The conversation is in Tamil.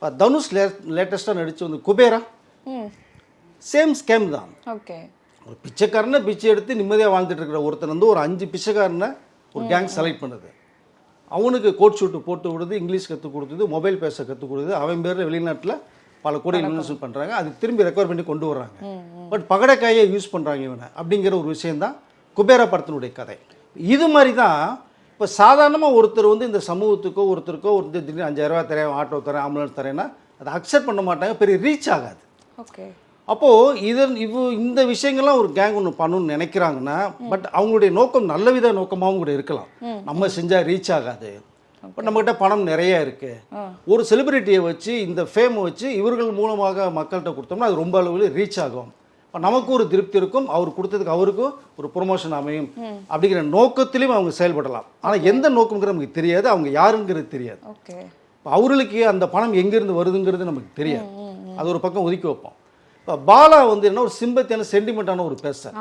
இப்போ தனுஷ் லேட்டஸ்ட்டாக நடித்து வந்து குபேரா சேம் ஸ்கேம் தான். ஓகே. ஒரு பிச்சைக்காரனை பிச்சை எடுத்து நிம்மதியாக வாழ்ந்துட்டு இருக்கிற ஒருத்தன் வந்து ஒரு 5 பிச்சைக்காரனை ஒரு கேங் செலக்ட் பண்ணுது. அவனுக்கு கோட் ஷூட்டு போட்டு விடுது, இங்கிலீஷ் கற்றுக் கொடுத்தது, மொபைல் பேச கற்றுக் கொடுக்குது. அவன் பேரில் வெளிநாட்டில் பல கோடி இன்வெஸ்ட்மெண்ட் பண்ணுறாங்க. அது திரும்பி ரெக்கவர் பண்ணி கொண்டு வர்றாங்க. பட் பகடைக்காயை யூஸ் பண்ணுறாங்க இவனை அப்படிங்கிற ஒரு விஷயந்தான் குபேரா படத்தினுடைய கதை. இது மாதிரி தான் இப்போ சாதாரணமாக ஒருத்தர் வந்து இந்த சமூகத்துக்கோ ஒருத்தருக்கோ திடீர்னு 5000 ரூபா தரேன், ஆட்டோ தரேன், ஆம்புலன்ஸ் தரேன்னா அதை அக்செப்ட் பண்ண மாட்டாங்க, பெரிய ரீச் ஆகாது. ஓகே. அப்போது இந்த விஷயங்கள்லாம் ஒரு கேங் ஒன்று பண்ணணும்னு நினைக்கிறாங்கன்னா, பட் அவங்களுடைய நோக்கம் நல்லவித நோக்கமாகவும் கூட இருக்கலாம். நம்ம செஞ்சால் ரீச் ஆகாது, பட் நம்மகிட்ட பணம் நிறைய இருக்குது, ஒரு செலிபிரிட்டியை வச்சு இந்த ஃபேமை வச்சு இவர்கள் மூலமாக மக்கள்கிட்ட கொடுத்தோம்னா அது ரொம்ப அளவில் ரீச் ஆகும், இப்போ நமக்கும் ஒரு திருப்தி இருக்கும், அவர் கொடுத்ததுக்கு அவருக்கும் ஒரு ப்ரொமோஷன் அமையும் அப்படிங்கிற நோக்கத்திலையும் அவங்க செயல்படலாம். ஆனால் எந்த நோக்கங்கிறது நமக்கு தெரியாது, அவங்க யாருங்கிறது தெரியாது. ஓகே. இப்போ அவர்களுக்கு அந்த பணம் எங்கேருந்து வருதுங்கிறது நமக்கு தெரியாது, அது ஒரு பக்கம் ஒதுக்கி வைப்போம். இப்போ பாலா வந்து என்ன ஒரு சிம்பத்தியான சென்டிமெண்ட்டான ஒரு பேச,